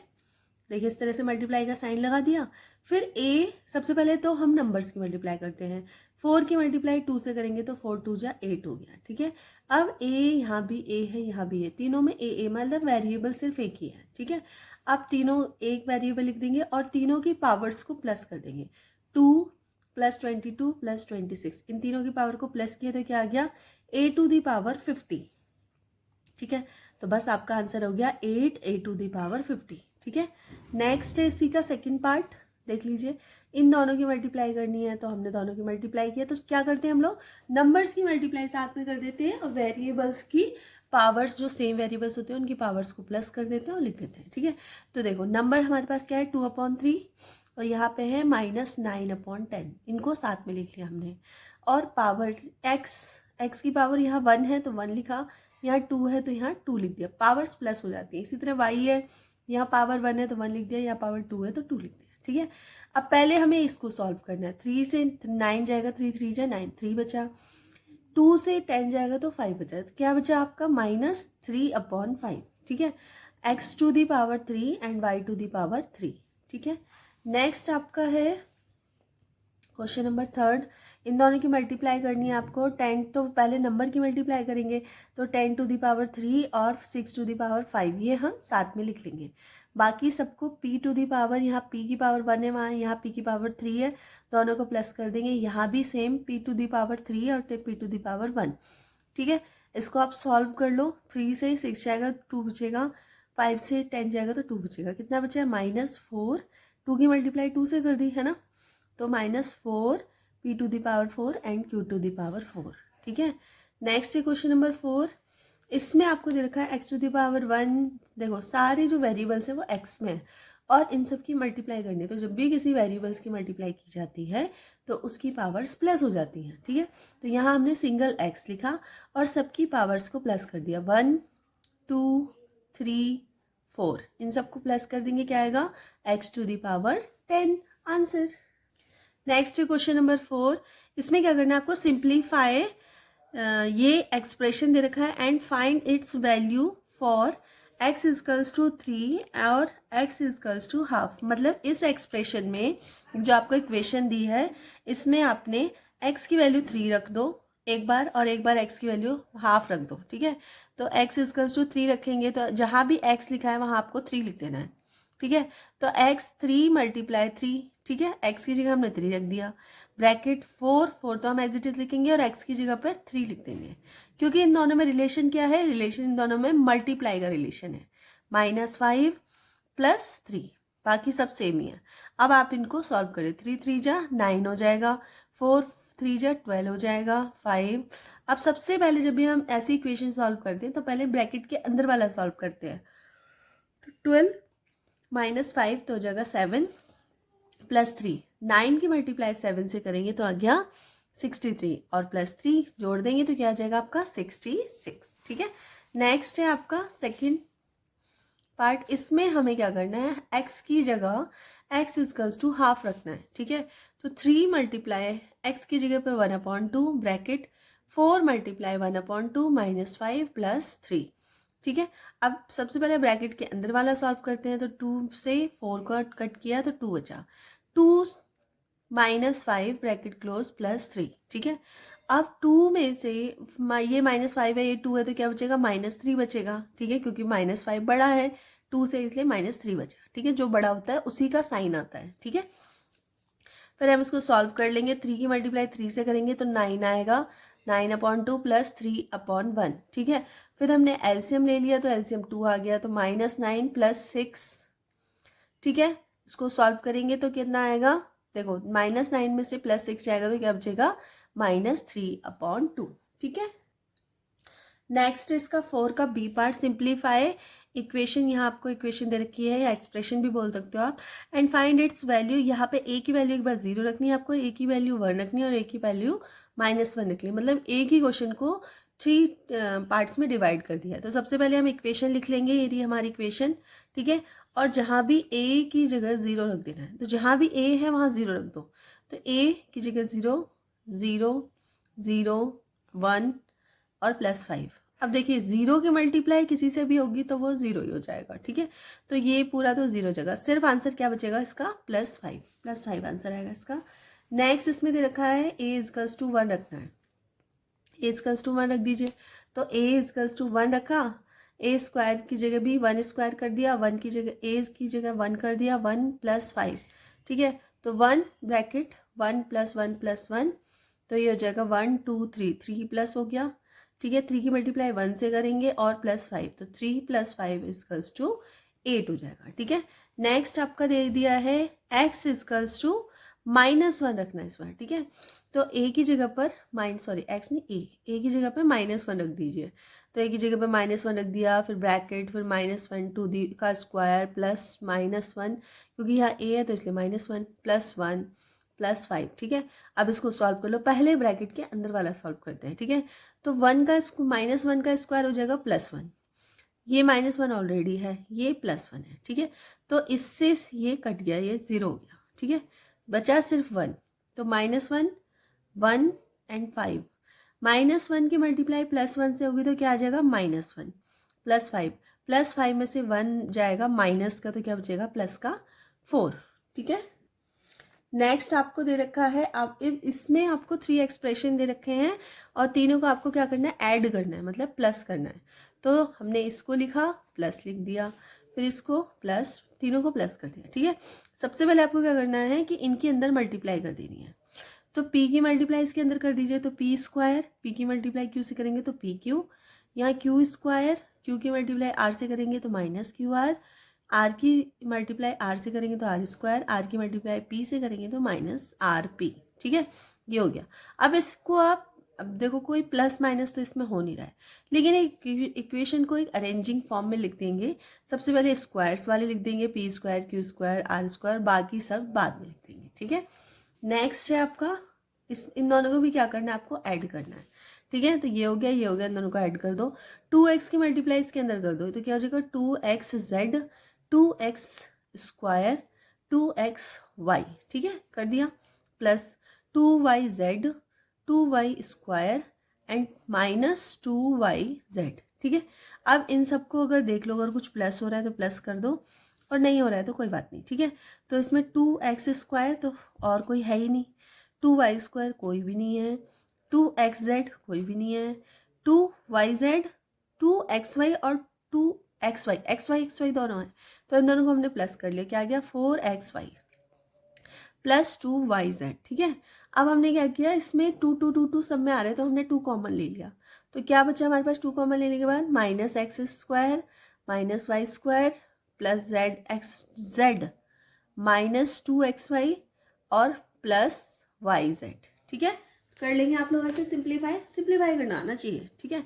देखिए इस तरह से मल्टीप्लाई का साइन लगा दिया, फिर ए सबसे पहले तो हम नंबर्स की मल्टीप्लाई करते हैं, 4 की मल्टीप्लाई 2 से करेंगे तो 4 2 जा 8 हो गया। ठीक है, अब ए यहाँ भी ए है यहाँ भी ए, तीनों में ए मतलब वेरिएबल सिर्फ एक ही है। ठीक है, अब तीनों एक वेरिएबल लिख देंगे और तीनों की पावर्स को प्लस कर देंगे, 2 + 22 + 26, इन तीनों की पावर को प्लस किया तो क्या आ गया ए टू दी पावर 50। ठीक है, तो बस आपका आंसर हो गया 8 ए टू दी पावर 50। ठीक है, नेक्स्ट है इसी का सेकंड पार्ट, देख लीजिए। इन दोनों की मल्टीप्लाई करनी है, तो हमने दोनों की मल्टीप्लाई किया, तो क्या करते हैं हम लोग नंबर्स की मल्टीप्लाई साथ में कर देते हैं और वेरिएबल्स की पावर्स जो सेम वेरिएबल्स होते हैं उनकी पावर्स को प्लस कर देते हैं और लिख देते हैं। ठीक है, तो देखो नंबर हमारे पास क्या है 2/3 और यहाँ पे है -9/10, इनको साथ में लिख लिया हमने। और पावर एक्स की पावर यहाँ 1 है तो 1 लिखा, यहाँ 2 है तो यहाँ 2 लिख दिया, पावर्स प्लस हो जाती है। इसी तरह वाई है, यहाँ पावर 1 है तो 1 लिख दिया, यहाँ पावर 2 है तो 2 लिख दिया। ठीक है, अब पहले हमें इसको सॉल्व करना है। 3 से 9 जाएगा, 3 3 जा 9, 3 बचा। 2 से 10 जाएगा तो 5 बचा, तो क्या बचा आपका -3/5। ठीक है, x to the power 3 and y to the power 3। ठीक है, नेक्स्ट आपका है क्वेश्चन नंबर 3। इन दोनों की मल्टीप्लाई करनी है आपको। 10 तो पहले नंबर की मल्टीप्लाई करेंगे, तो 10 टू दी पावर 3 और 6 टू दी पावर 5 ये हम साथ में लिख लेंगे। बाकी सबको p टू दी पावर, यहाँ p की पावर 1 है, वहाँ यहाँ p की पावर 3 है, दोनों को प्लस कर देंगे। यहाँ भी same p to the power 3 और p टू दी पावर 1। ठीक है, इसको आप सॉल्व कर लो। 3 से 6 जाएगा 2 बचेगा, 5 से 10 जाएगा तो 2 बचेगा, कितना बचा -4। 2 की मल्टीप्लाई 2 से कर दी है ना, तो -4 p to the power 4 and q to the power 4। ठीक है, नेक्स्ट है क्वेश्चन नंबर 4। इसमें आपको दे रखा है x टू दी पावर 1। देखो सारे जो वेरिएबल्स हैं वो x में है और इन सब की मल्टीप्लाई करनी है, तो जब भी किसी वेरिएबल्स की मल्टीप्लाई की जाती है तो उसकी पावर्स प्लस हो जाती हैं। ठीक है, तो यहाँ हमने सिंगल x लिखा और सबकी पावर्स को प्लस कर दिया, 1 2 3 4, इन सबको प्लस कर देंगे, क्या आएगा x to the power 10 answer. Next है क्वेश्चन नंबर 4। इसमें क्या करना है आपको, सिंप्लीफाई ये एक्सप्रेशन दे रखा है and find its value for x = 3 और x = 1/2। मतलब इस एक्सप्रेशन में जो आपको इक्वेशन दी है इसमें आपने x की वैल्यू 3 रख दो एक बार और एक बार x की वैल्यू 1/2 रख दो। ठीक है, तो x = 3 रखेंगे तो जहाँ भी x लिखा है वहाँ आपको 3 लिख देना है। ठीक है, तो x 3 × 3। ठीक है, x की जगह हमने 3 रख दिया, ब्रैकेट 4 तो हम एज इट इज लिखेंगे और x की जगह पर 3 लिख देंगे, क्योंकि इन दोनों में रिलेशन क्या है, रिलेशन इन दोनों में मल्टीप्लाई का रिलेशन है, -5 + 3, बाकी सब सेम ही है। अब आप इनको सॉल्व करें, 3 3 जा 9 हो जाएगा, 4 3 जा 12 हो जाएगा, 5। अब सबसे पहले जब भी हम ऐसी इक्वेशन सॉल्व करते हैं तो पहले ब्रैकेट के अंदर वाला सॉल्व करते हैं, तो 12 -5 तो हो जाएगा 7 + 3, 9 की मल्टीप्लाई 7 से करेंगे तो आ गया 63 और +3 जोड़ देंगे तो क्या आ जाएगा आपका 66। ठीक है, नेक्स्ट है आपका सेकंड पार्ट। इसमें हमें क्या करना है, x की जगह x = 1/2 रखना है। ठीक है, तो 3 × x की जगह पे 1/2 ब्रैकेट 4 × 1/2 -5 + 3। ठीक है, अब सबसे पहले ब्रैकेट के अंदर वाला सॉल्व करते हैं, तो 2 से 4 को कट किया तो 2 बचा, 2 - 5 ब्रैकेट क्लोज +3। ठीक है, अब 2 में से ये -5 है, ये 2 है, तो क्या बचेगा, -3 बचेगा, ठीक है, क्योंकि -5 बड़ा है 2 से, इसलिए -3 बचेगा, ठीक है। जो बड़ा होता है उसी का साइन आता है, ठीक है। फिर हम इसको सॉल्व कर लेंगे, 3 की मल्टीप्लाई 3 से करेंगे तो 9 आएगा, 9/2 + 3/1, ठीक है। फिर हमने एलसीएम ले लिया तो एलसीएम 2 आ गया, तो -9 + 6, ठीक है। इसको सॉल्व करेंगे तो कितना आएगा, देखो -9 में से +6 जाएगा तो क्या बचेगा, -3/2, ठीक है। नेक्स्ट इसका 4 का बी पार्ट, सिंप्लीफाई इक्वेशन। यहाँ आपको इक्वेशन दे रखी है या एक्सप्रेशन भी बोल सकते हो आप, एंड फाइंड इट्स वैल्यू। यहाँ पे ए की वैल्यू एक बार 0 रखनी है आपको, ए की वैल्यू 1 रखनी है और ए की वैल्यू -1 रखनी है, मतलब एक ही क्वेश्चन को 3 पार्ट्स में डिवाइड कर दिया है। तो सबसे पहले हम इक्वेशन लिख लेंगे, ये रही हमारी इक्वेशन, ठीक है। और जहाँ भी ए की जगह 0 रख देना है, तो जहाँ भी ए है वहाँ 0 रख दो, तो ए की जगह 0, 0, 0, 1 और +5। अब देखिए 0 की मल्टीप्लाई किसी से भी होगी तो वो 0 ही हो जाएगा, ठीक है। तो ये पूरा तो 0 जगह, सिर्फ आंसर क्या बचेगा इसका, +5 आंसर आएगा इसका। नेक्स्ट इसमें दे रखा है a = 1 रखना है, a = 1 रख दीजिए, तो a = 1 रखा, a स्क्वायर की जगह भी 1 स्क्वायर कर दिया, 1 की जगह a की जगह 1 कर दिया, 1 + 5, ठीक है। तो 1 ब्रैकेट 1 + 1 + 1, तो ये हो जाएगा 1 2 3, 3 प्लस हो गया, ठीक है। 3 की मल्टीप्लाई 1 से करेंगे और +5, तो 3 + 5 = 8 हो जाएगा, ठीक है। नेक्स्ट आपका दे दिया है x = -1 रखना है इस बार, ठीक है। तो a की जगह पर x नहीं, a की जगह पर -1 रख दीजिए, तो a की जगह पर -1 रख दिया, फिर ब्रैकेट, फिर -1 2 का स्क्वायर प्लस -1, क्योंकि यहाँ a है तो इसलिए -1 + 1 + 5, ठीक है। अब इसको सॉल्व कर लो, पहले ब्रैकेट के अंदर वाला सॉल्व करते हैं, ठीक है। तो -1 का स्क्वायर हो जाएगा +1, ये -1 ऑलरेडी है, ये +1 है, ठीक है। तो इससे ये कट गया, ये 0 हो गया, ठीक है, बचा सिर्फ 1, तो -1, 1 एंड 5, -1 की मल्टीप्लाई +1 से होगी तो क्या आ जाएगा, -1 + 5 में से 1 जाएगा माइनस का, तो क्या बचेगा, प्लस का 4, ठीक है। नेक्स्ट आपको दे रखा है, आप इसमें आपको 3 एक्सप्रेशन दे रखे हैं और तीनों को आपको क्या करना है, ऐड करना है, मतलब प्लस करना है। तो हमने इसको लिखा, प्लस लिख दिया, फिर इसको प्लस, तीनों को प्लस कर दिया, ठीक है। सबसे पहले आपको क्या करना है कि इनके अंदर मल्टीप्लाई कर देनी है, तो p की मल्टीप्लाई इसके अंदर कर दीजिए, तो p², p की मल्टीप्लाई q से करेंगे तो pq, यहाँ q², q की मल्टीप्लाई r से करेंगे तो -qr, r की मल्टीप्लाई r से करेंगे तो r², r की मल्टीप्लाई p से करेंगे तो -rp, ठीक है। ये हो गया। अब इसको आप, अब देखो कोई प्लस माइनस तो इसमें हो नहीं रहा है, लेकिन एक इक्वेशन को एक अरेंजिंग फॉर्म में लिख देंगे। सबसे पहले स्क्वायर्स वाले लिख देंगे, p², q², r², बाकी सब बाद में लिख देंगे, ठीक है। नेक्स्ट है आपका, इन दोनों को भी क्या करना है, आपको ऐड करना है, ठीक है। तो ये हो गया, ये हो गया, इन दोनों को ऐड कर दो, 2x की मल्टीप्लाई इसके अंदर कर दो, तो क्या हो जाएगा, 2xz, 2x², 2xy, ठीक है, कर दिया, plus 2yz, 2y² and -2yz, ठीक है। अब इन सबको अगर देख लो, अगर कुछ प्लस हो रहा है तो प्लस कर दो, और नहीं हो रहा है तो कोई बात नहीं, ठीक है। तो इसमें 2x² तो और कोई है ही नहीं, 2y² कोई भी नहीं है, 2xz कोई भी नहीं है, 2yz, 2xy और 2xy दोनों है, तो इन दोनों को हमने प्लस कर लिया, क्या आ गया, 4xy + 2yz, ठीक है। अब हमने क्या किया, इसमें 2 2 2 2 सब में आ रहे हैं तो हमने 2 कॉमन ले लिया, तो क्या बचा हमारे पास, 2 कॉमन लेने के बाद -x² -y² + zxz -2xy और +yz, ठीक है। कर लेंगे आप लोग ऐसे, सिंप्लीफाई करना आना चाहिए, ठीक है।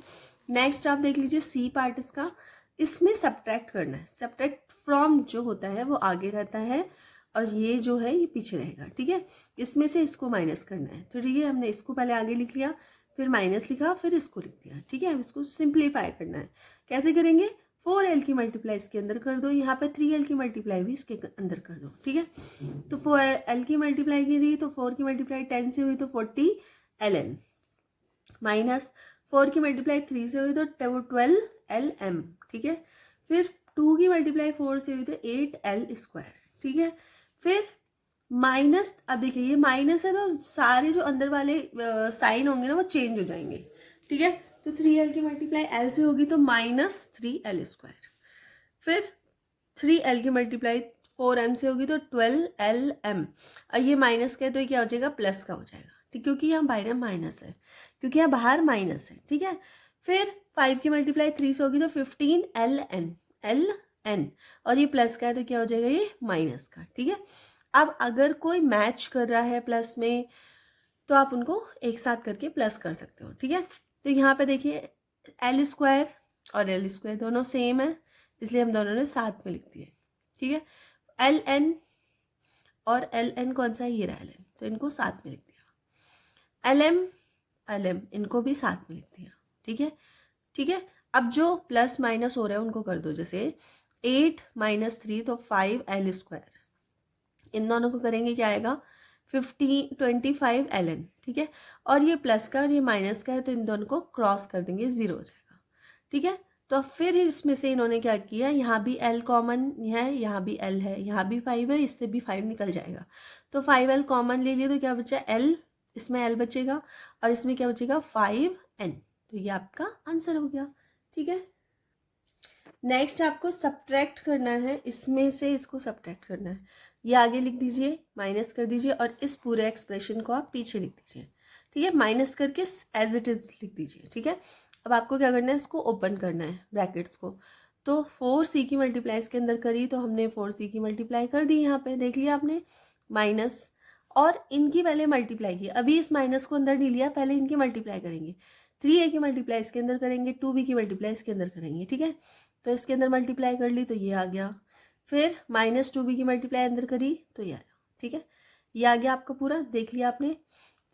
नेक्स्ट आप देख लीजिए सी पार्ट इसका, इसमें सब्ट्रैक्ट करना है, सब्ट्रैक्ट फ्रॉम जो होता है वो आगे रहता है और ये जो है ये पीछे रहेगा, ठीक है। इसमें से इसको माइनस करना है, तो ठीक है, हमने इसको पहले आगे लिख लिया, फिर माइनस लिखा, फिर इसको लिख दिया, ठीक है। अब इसको सिंप्लीफाई करना है, कैसे करेंगे, 4l की मल्टीप्लाई इसके अंदर कर दो, यहाँ पे 3l की मल्टीप्लाई भी इसके अंदर कर दो, ठीक है। तो 4l की मल्टीप्लाई की रही, तो 4 की मल्टीप्लाई 10 से हुई तो 40ln, माइनस 4 की मल्टीप्लाई 3 से हुई तो 12lm, ठीक है। फिर 2 की मल्टीप्लाई 4 से हुई तो 8l², ठीक है। फिर माइनस, अब देखिए ये माइनस है तो सारे जो अंदर वाले साइन होंगे ना वो चेंज हो जाएंगे, ठीक है। तो 3l की मल्टीप्लाई l से होगी तो -3l²। फिर 3l की मल्टीप्लाई 4m से होगी तो 12lm। और ये माइनस का है तो ये क्या हो जाएगा, प्लस का हो जाएगा, ठीक, क्योंकि यहाँ बाहर माइनस है, क्योंकि यहाँ बाहर माइनस है, ठीक है। फिर 5 की मल्टीप्लाई 3 से होगी तो 15ln और ये प्लस का है तो क्या हो जाएगा, ये माइनस का, ठीक है। अब अगर कोई मैच कर रहा है प्लस में तो आप उनको एक साथ करके प्लस कर सकते हो, ठीक है। तो यहाँ पे देखिए l² और l² दोनों सेम है, इसलिए हम दोनों ने साथ में लिख दिए, ठीक है। ln और ln कौन सा है, ये रहा ln, तो इनको साथ में लिख दिया। lm इनको भी साथ में लिख दिया, ठीक है, ठीक है। अब जो प्लस माइनस हो रहा है उनको कर दो, जैसे 8 - 3 तो 5l², इन दोनों को करेंगे क्या आएगा 25ln, ठीक है। और ये प्लस का और ये माइनस का है तो इन दोनों को क्रॉस कर देंगे, 0 हो जाएगा, ठीक है। तो फिर इसमें से इन्होंने क्या किया, यहाँ भी l कॉमन है, यहाँ भी l है, यहाँ भी 5 है, इससे भी 5 निकल जाएगा, तो 5l कॉमन ले लिए तो क्या बचा l, इसमें l बचेगा और इसमें क्या बचेगा 5n, तो ये आपका आंसर हो गया, ठीक है। नेक्स्ट आपको सब्ट्रैक्ट करना है, इसमें से इसको सब्ट्रैक्ट करना है, ये आगे लिख दीजिए, माइनस कर दीजिए और इस पूरे एक्सप्रेशन को आप पीछे लिख दीजिए, ठीक है, माइनस करके एज इट इज लिख दीजिए, ठीक है। अब आपको क्या करना है, इसको ओपन करना है ब्रैकेट्स को, तो 4c की मल्टीप्लाई इसके अंदर करी तो हमने 4c की मल्टीप्लाई कर दी, यहाँ पे देख लिया आपने, माइनस और इनकी पहले मल्टीप्लाई की, अभी इस माइनस को अंदर नहीं लिया, पहले इनकी मल्टीप्लाई करेंगे, 3a की मल्टीप्लाई इसके अंदर करेंगे, 2b की मल्टीप्लाई इसके अंदर करेंगे, ठीक है। तो इसके अंदर मल्टीप्लाई कर ली तो ये आ गया, फिर -2b की मल्टीप्लाई अंदर करी तो ये आया, ठीक है, ये आ गया आपका पूरा, देख लिया आपने।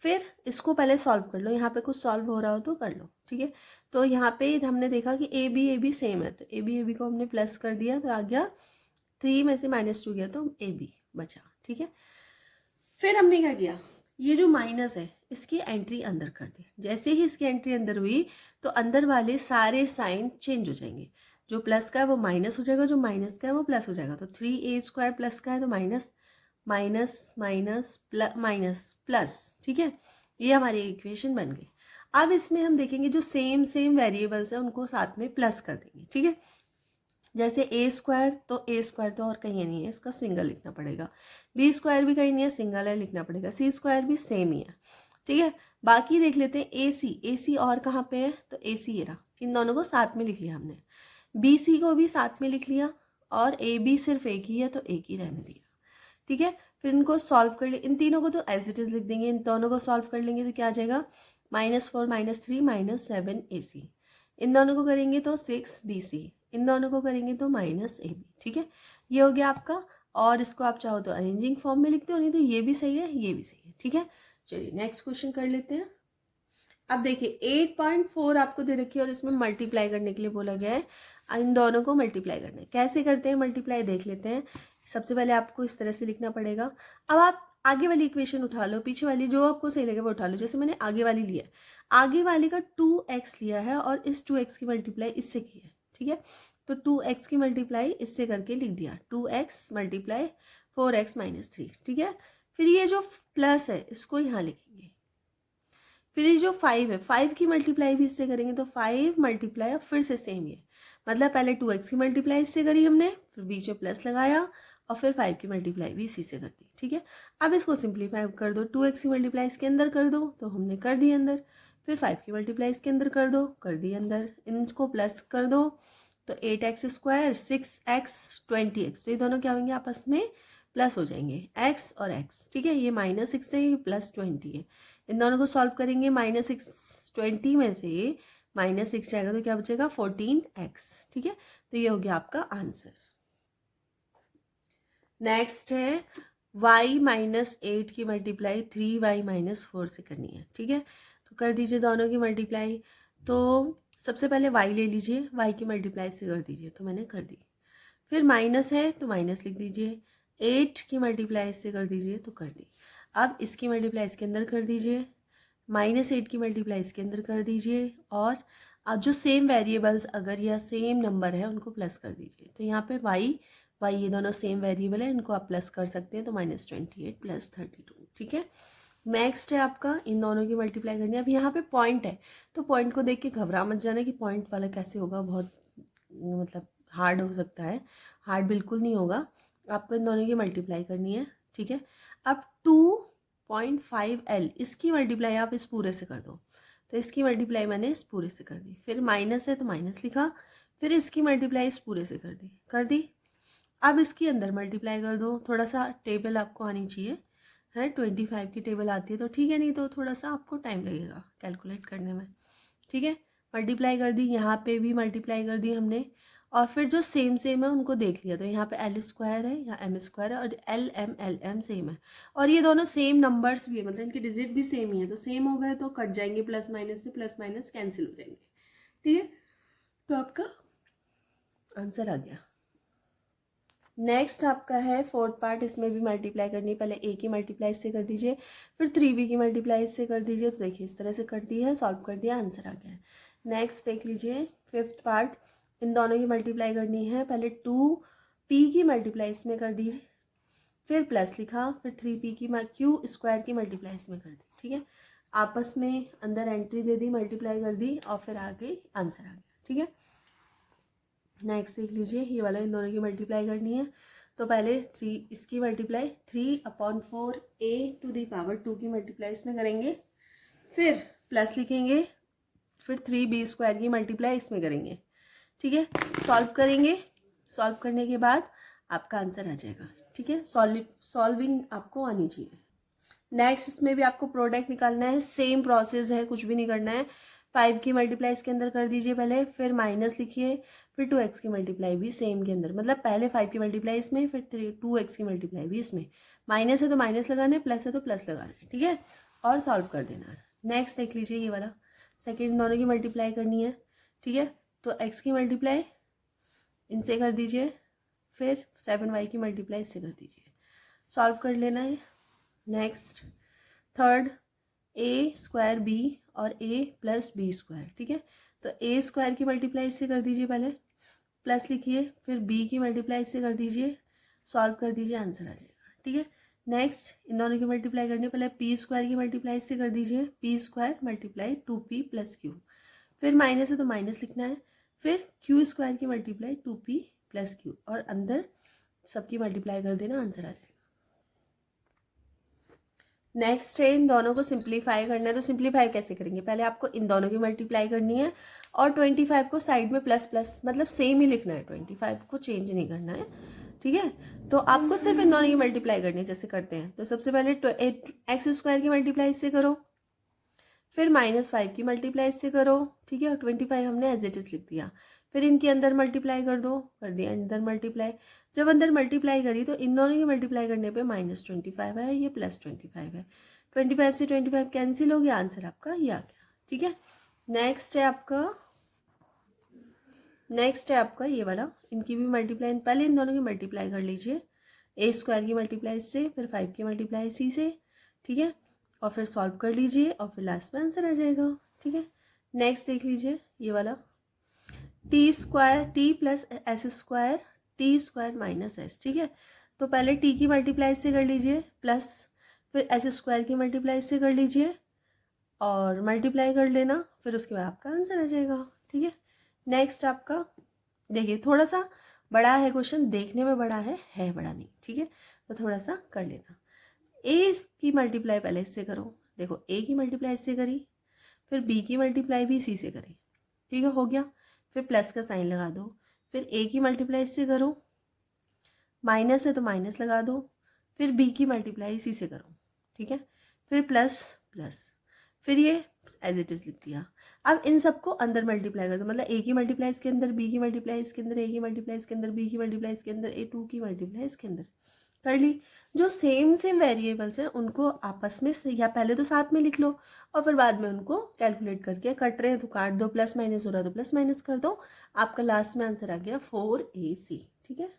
फिर इसको पहले सॉल्व कर लो, यहाँ पे कुछ सॉल्व हो रहा हो तो कर लो, ठीक है। तो यहाँ पे हमने देखा कि ए बी सेम है, तो ए बी को हमने प्लस कर दिया तो आ गया 3 में से -2 गया तो ए बी बचा, ठीक है। फिर हमने क्या किया, ये जो माइनस है इसकी एंट्री अंदर कर दी, जैसे ही इसकी एंट्री अंदर हुई तो अंदर वाले सारे साइन चेंज हो जाएंगे, जो प्लस का है वो माइनस हो जाएगा, जो माइनस का है वो प्लस हो जाएगा, तो 3a² प्लस का है तो minus minus minus minus plus, ठीक है, ये हमारी इक्वेशन बन गई। अब इसमें हम देखेंगे जो सेम वेरिएबल्स हैं उनको साथ में प्लस कर देंगे, ठीक है। जैसे a² तो और कहीं नहीं है, इसका सिंगल लिखना पड़ेगा, b² भी कहीं नहीं है, सिंगल है, लिखना पड़ेगा, c² भी सेम ही है, ठीक है। बाकी देख लेते हैं ac और कहाँ पे है, तो ac ये रहा, इन दोनों को साथ में लिख लिया हमने, bc को भी साथ में लिख लिया और ab सिर्फ एक ही है तो एक ही रहने दिया, ठीक है। फिर इनको सॉल्व कर ले, इन तीनों को तो एज इट इज लिख देंगे, इन दोनों को सॉल्व कर लेंगे तो क्या आ जाएगा -4 - 3 -7 ac, इन दोनों को करेंगे तो 6 bc, इन दोनों को करेंगे तो -ab, ठीक है, ये हो गया आपका। और इसको आप चाहो तो अरेंजिंग फॉर्म में लिखते हो, नहीं तो ये भी सही है ये भी सही है, ठीक है। चलिए नेक्स्ट क्वेश्चन कर लेते हैं। अब देखिए 8.4 आपको दे रखी है और इसमें मल्टीप्लाई करने के लिए बोला गया है, इन दोनों को मल्टीप्लाई करना है, कैसे करते हैं मल्टीप्लाई देख लेते हैं। सबसे पहले आपको इस तरह से लिखना पड़ेगा, अब आप आगे वाली इक्वेशन उठा लो, पीछे वाली जो आपको सही लगे वो उठा लो, जैसे मैंने आगे वाली लिया है, आगे वाली का 2x लिया है और इस 2x की मल्टीप्लाई इससे की है, ठीक है। तो 2x की मल्टीप्लाई इससे करके लिख दिया, 2x × 4x - 3, ठीक है। फिर ये जो प्लस है इसको यहाँ लिखेंगे, फिर ये जो 5 है 5 की मल्टीप्लाई भी इससे करेंगे तो 5 मल्टीप्लाई फिर से सेम ही है, मतलब पहले 2x की मल्टीप्लाई इससे करी हमने, फिर बीच में प्लस लगाया और फिर 5 की मल्टीप्लाई भी इसी से कर दी, ठीक है। अब इसको सिंप्लीफाई कर दो, 2x की मल्टीप्लाई इसके अंदर कर दो तो हमने कर दी अंदर, फिर 5 की मल्टीप्लाई इसके अंदर कर दी अंदर, इनको प्लस कर दो तो 8x² 6x 20x, तो ये दोनों क्या होंगे आपस में प्लस हो जाएंगे, x और x, ठीक है। ये -6 है, ये +20 है, इन दोनों को सॉल्व करेंगे, -6 में से -6 जाएगा तो क्या बचेगा 14x, ठीक है। तो ये हो गया आपका आंसर। नेक्स्ट है y - 8 की मल्टीप्लाई 3y - 4 से करनी है, ठीक है। तो कर दीजिए दोनों की मल्टीप्लाई, तो सबसे पहले y ले लीजिए, y की मल्टीप्लाई से कर दीजिए, तो मैंने कर दी। फिर माइनस है तो माइनस लिख दीजिए, 8 की मल्टीप्लाई इससे कर दीजिए तो कर दी। अब इसकी मल्टीप्लाई इसके अंदर कर दीजिए, -8 की मल्टीप्लाई इसके अंदर कर दीजिए और अब जो सेम वेरिएबल्स अगर या सेम नंबर है उनको प्लस कर दीजिए, तो यहाँ पे y वाई, ये दोनों सेम वेरिएबल है, इनको आप प्लस कर सकते हैं, तो -28 + 32, ठीक है। नेक्स्ट है आपका इन दोनों की मल्टीप्लाई करनी है। अब यहाँ पे पॉइंट है, तो पॉइंट को देख के घबरा मत जाना कि पॉइंट वाला कैसे होगा, बहुत मतलब हार्ड हो सकता है। हार्ड बिल्कुल नहीं होगा, आपको इन दोनों की मल्टीप्लाई करनी है, ठीक है। अब 2.5L इसकी मल्टीप्लाई आप इस पूरे से कर दो, तो इसकी मल्टीप्लाई मैंने इस पूरे से कर दी, फिर माइनस है तो माइनस लिखा, फिर इसकी मल्टीप्लाई इस पूरे से कर दी। अब इसकी अंदर मल्टीप्लाई कर दो, थोड़ा सा टेबल आपको आनी चाहिए है, 25 की टेबल आती है तो ठीक है, नहीं तो थोड़ा सा आपको टाइम लगेगा कैलकुलेट करने में, ठीक है। मल्टीप्लाई कर दी, यहाँ पे भी मल्टीप्लाई कर दी हमने, और फिर जो सेम सेम है उनको देख लिया, तो यहाँ पे L² है, यहाँ M² है, और LM सेम है, और ये दोनों सेम नंबर्स भी है, मतलब इनके डिजिट भी सेम ही है, तो सेम हो गए तो कट जाएंगे, प्लस माइनस से प्लस माइनस कैंसिल हो जाएंगे, ठीक है। तो आपका आंसर आ गया। नेक्स्ट आपका है फोर्थ पार्ट, इसमें भी मल्टीप्लाई करनी, पहले ए की मल्टीप्लाई इससे कर दीजिए, फिर 3b की मल्टीप्लाई इससे कर दीजिए, तो देखिए इस तरह से कर दी है, सॉल्व कर दिया, आंसर आ गया है। नेक्स्ट देख लीजिए फिफ्थ पार्ट, इन दोनों की मल्टीप्लाई करनी है, पहले 2p की मल्टीप्लाई इसमें कर दी, फिर प्लस लिखा, फिर 3p की Q² की मल्टीप्लाई इसमें कर दी, ठीक है। आपस में अंदर एंट्री दे दी, मल्टीप्लाई कर दी, और फिर आगे आंसर आ गया, ठीक है। नेक्स्ट देख लीजिए, ये वाला इन दोनों की मल्टीप्लाई करनी है, तो पहले 3 इसकी मल्टीप्लाई 3/4 a⁴ की मल्टीप्लाई इसमें करेंगे, फिर प्लस लिखेंगे, फिर 3b² की मल्टीप्लाई इसमें करेंगे, ठीक है। सॉल्व करेंगे, सॉल्व करने के बाद आपका आंसर आ जाएगा, ठीक है। सॉल्विंग आपको आनी चाहिए। नेक्स्ट इसमें भी आपको प्रोडक्ट निकालना है, सेम प्रोसेस है, कुछ भी नहीं करना है। 5 की मल्टीप्लाई इसके अंदर कर दीजिए पहले, फिर माइनस लिखिए, फिर 2x की मल्टीप्लाई भी सेम के अंदर, मतलब पहले 5 की मल्टीप्लाई इसमें, फिर 2x की मल्टीप्लाई भी इसमें, माइनस है तो माइनस लगाना है, प्लस है तो प्लस लगाना है, ठीक है, और सॉल्व कर देना है। नेक्स्ट देख लीजिए, ये वाला सेकेंड दोनों की मल्टीप्लाई करनी है, ठीक है। तो x की मल्टीप्लाई इनसे कर दीजिए, फिर 7y की मल्टीप्लाई इससे कर दीजिए, सॉल्व कर लेना है। नेक्स्ट थर्ड a² b और a + b², ठीक है। तो a² की मल्टीप्लाई इससे कर दीजिए पहले, प्लस लिखिए, फिर b की मल्टीप्लाई इससे कर दीजिए, सॉल्व कर दीजिए, आंसर आ जाएगा, ठीक है। नेक्स्ट इन दोनों की मल्टीप्लाई करनी है, पहले p² की मल्टीप्लाई इससे कर दीजिए, p² × 2p + q, फिर माइनस है तो माइनस लिखना है, फिर q² की मल्टीप्लाई 2p + q, और अंदर सबकी मल्टीप्लाई कर देना, आंसर आ जाएगा। नेक्स्ट है इन दोनों को सिंप्लीफाई करना है, तो सिंप्लीफाई कैसे करेंगे, पहले आपको इन दोनों की मल्टीप्लाई करनी है, और 25 को साइड में प्लस प्लस मतलब सेम ही लिखना है, 25 को चेंज नहीं करना है, ठीक है। तो आपको सिर्फ इन दोनों की मल्टीप्लाई करनी है जैसे करते हैं, तो सबसे पहले x² की मल्टीप्लाई इससे करो, फिर -5 की मल्टीप्लाई इससे करो, ठीक है, और 25 हमने एज इट इज लिख दिया, फिर इनके अंदर मल्टीप्लाई कर दो, कर दिया अंदर मल्टीप्लाई। जब अंदर मल्टीप्लाई करी तो इन दोनों की मल्टीप्लाई करने पे -25 है, ये +25 है, 25 से 25 कैंसिल हो गया, आंसर आपका ये आ गया, ठीक है। नेक्स्ट है आपका ये वाला, इनकी भी मल्टीप्लाई, पहले इन दोनों की मल्टीप्लाई कर लीजिए, a² की मल्टीप्लाई इससे, फिर 5 की मल्टीप्लाई इसी से, ठीक है, और फिर सॉल्व कर लीजिए, और फिर लास्ट में आंसर आ जाएगा, ठीक है। नेक्स्ट देख लीजिए, ये वाला t² + s² t² - s, ठीक है। तो पहले t की मल्टीप्लाई इससे कर लीजिए, प्लस फिर s² की मल्टीप्लाई इससे कर लीजिए, और मल्टीप्लाई कर लेना, फिर उसके बाद आपका आंसर आ जाएगा, ठीक है। नेक्स्ट आपका देखिए, थोड़ा सा बड़ा है क्वेश्चन, देखने में बड़ा है बड़ा नहीं, ठीक है, तो थोड़ा सा कर लेना। a की मल्टीप्लाई पहले इससे करो, देखो a की मल्टीप्लाई इससे करी, फिर b की मल्टीप्लाई भी इसी से करी, ठीक है, हो गया, फिर प्लस का साइन लगा दो, फिर a की मल्टीप्लाई इससे करो, माइनस है तो माइनस लगा दो, फिर b की मल्टीप्लाई इसी से करो, ठीक है, फिर प्लस प्लस, फिर ये एज इट इज लिख दिया। अब इन सबको अंदर मल्टीप्लाई कर दो, मतलब a की मल्टीप्लाई इसके अंदर, b की मल्टीप्लाई इसके अंदर, a की मल्टीप्लाई इसके अंदर, b की मल्टीप्लाई इसके अंदर, a2 की मल्टीप्लाई इसके अंदर कर ली। जो सेम वेरिएबल्स हैं उनको आपस में या पहले तो साथ में लिख लो, और फिर बाद में उनको कैलकुलेट करके, कट रहे हैं तो काट दो, प्लस माइनस हो रहा है तो प्लस माइनस कर दो, आपका लास्ट में आंसर आ गया 4ac, ठीक है।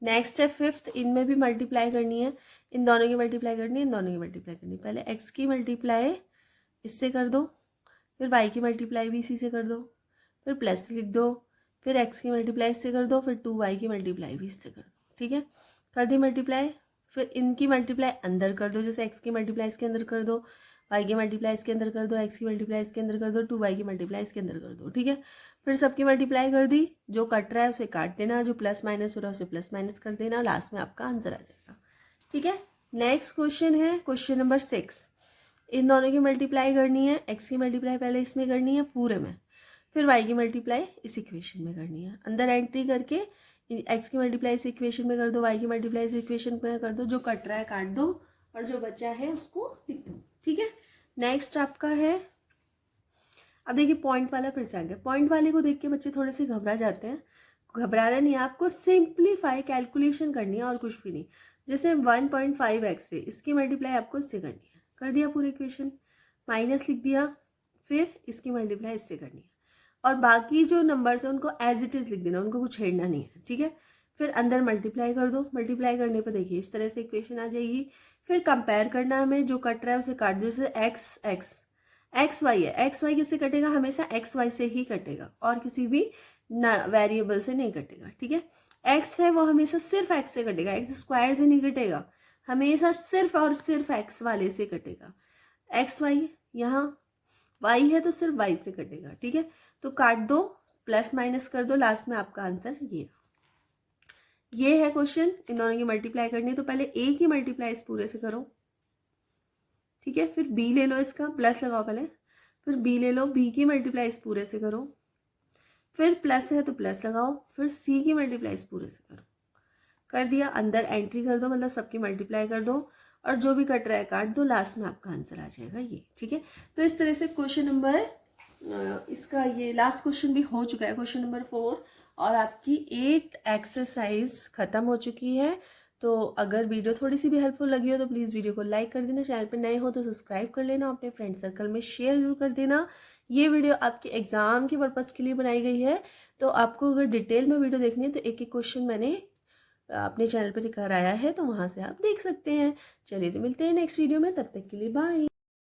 नेक्स्ट है फिफ्थ, इनमें भी मल्टीप्लाई करनी है, इन दोनों की मल्टीप्लाई करनी है, इन दोनों की मल्टीप्लाई करनी है, पहले x की मल्टीप्लाई इससे कर दो, फिर y की मल्टीप्लाई भी इसी से कर दो, फिर प्लस लिख दो, फिर x की मल्टीप्लाई इससे कर दो, फिर 2y की मल्टीप्लाई भी इससे कर दो, ठीक है। कर दी मल्टीप्लाई, फिर इनकी मल्टीप्लाई अंदर कर दो, जैसे x की मल्टीप्लाई इसके अंदर कर दो, y की मल्टीप्लाई इसके अंदर कर दो, x की मल्टीप्लाई इसके अंदर कर दो, 2y की मल्टीप्लाई इसके अंदर कर दो, ठीक है। फिर सबकी मल्टीप्लाई कर दी, जो कट रहा है उसे काट देना, जो प्लस माइनस हो रहा है उसे प्लस माइनस कर देना, लास्ट में आपका आंसर आ जाएगा, ठीक है। नेक्स्ट क्वेश्चन है क्वेश्चन नंबर 6। इन दोनों की मल्टीप्लाई करनी है, x की मल्टीप्लाई पहले इसमें करनी है पूरे में, फिर y की मल्टीप्लाई इस इक्वेशन में करनी है। अंदर एंट्री करके x की मल्टीप्लाई इस इक्वेशन में कर दो, y की मल्टीप्लाई इस इक्वेशन में कर दो, जो कट रहा है काट दो और जो बचा है उसको लिख दो, ठीक है। नेक्स्ट आपका है, अब देखिए पॉइंट वाला फिर से आ गया। पॉइंट वाले को देख के बच्चे थोड़े से घबरा जाते हैं, घबराना नहीं है, आपको सिंप्लीफाई कैलकुलेशन करनी है और कुछ भी नहीं। जैसे 1.5x से इसकी मल्टीप्लाई आपको इससे करनी है, कर दिया पूरी इक्वेशन, माइनस लिख दिया, फिर इसकी मल्टीप्लाई इससे करनी है और बाकी जो नंबर्स हैं उनको एज इट इज़ लिख देना, उनको कुछ छेड़ना नहीं है, ठीक है। फिर अंदर मल्टीप्लाई कर दो, मल्टीप्लाई करने पर देखिए इस तरह से इक्वेशन आ जाएगी। फिर कंपेयर करना हमें, जो कट रहा है उसे काट दो, जैसे एक्स वाई है, एक्स वाई किससे कटेगा, हमेशा एक्स वाई से ही कटेगा और किसी भी वेरिएबल से नहीं कटेगा, ठीक है। एक्स है वो हमेशा सिर्फ एक्स से कटेगा, एक्स स्क्वायर से नहीं कटेगा, हमेशा सिर्फ और सिर्फ एक्स वाले से कटेगा। एक्स वाई, यहाँ वाई है तो सिर्फ वाई से कटेगा, ठीक है। तो काट दो, प्लस माइनस कर दो, लास्ट में आपका आंसर ये है क्वेश्चन। इन दोनों की मल्टीप्लाई करनी है तो पहले ए की मल्टीप्लाई इस पूरे से करो, ठीक है। फिर बी ले लो, इसका प्लस लगाओ पहले, फिर बी ले लो, बी की मल्टीप्लाई इस पूरे से करो, फिर प्लस है तो प्लस लगाओ, फिर सी की मल्टीप्लाई इस पूरे से करो, कर दिया। अंदर एंट्री कर दो, मतलब सबकी मल्टीप्लाई कर दो और जो भी कट रहा है काट दो, लास्ट में आपका आंसर आ जाएगा ये, ठीक है। तो इस तरह से क्वेश्चन नंबर, इसका ये लास्ट क्वेश्चन भी हो चुका है, क्वेश्चन नंबर 4, और आपकी 8 एक्सरसाइज खत्म हो चुकी है। तो अगर वीडियो थोड़ी सी भी हेल्पफुल लगी हो तो प्लीज़ वीडियो को लाइक कर देना, चैनल पर नए हो तो सब्सक्राइब कर लेना, अपने फ्रेंड सर्कल में शेयर जरूर कर देना। ये वीडियो आपके एग्जाम के पर्पज़ के लिए बनाई गई है, तो आपको अगर डिटेल में वीडियो देखनी है तो एक एक क्वेश्चन मैंने अपने चैनल पर कराया है, तो वहाँ से आप देख सकते हैं। चलिए तो मिलते हैं नेक्स्ट वीडियो में, तब तक के लिए बाय।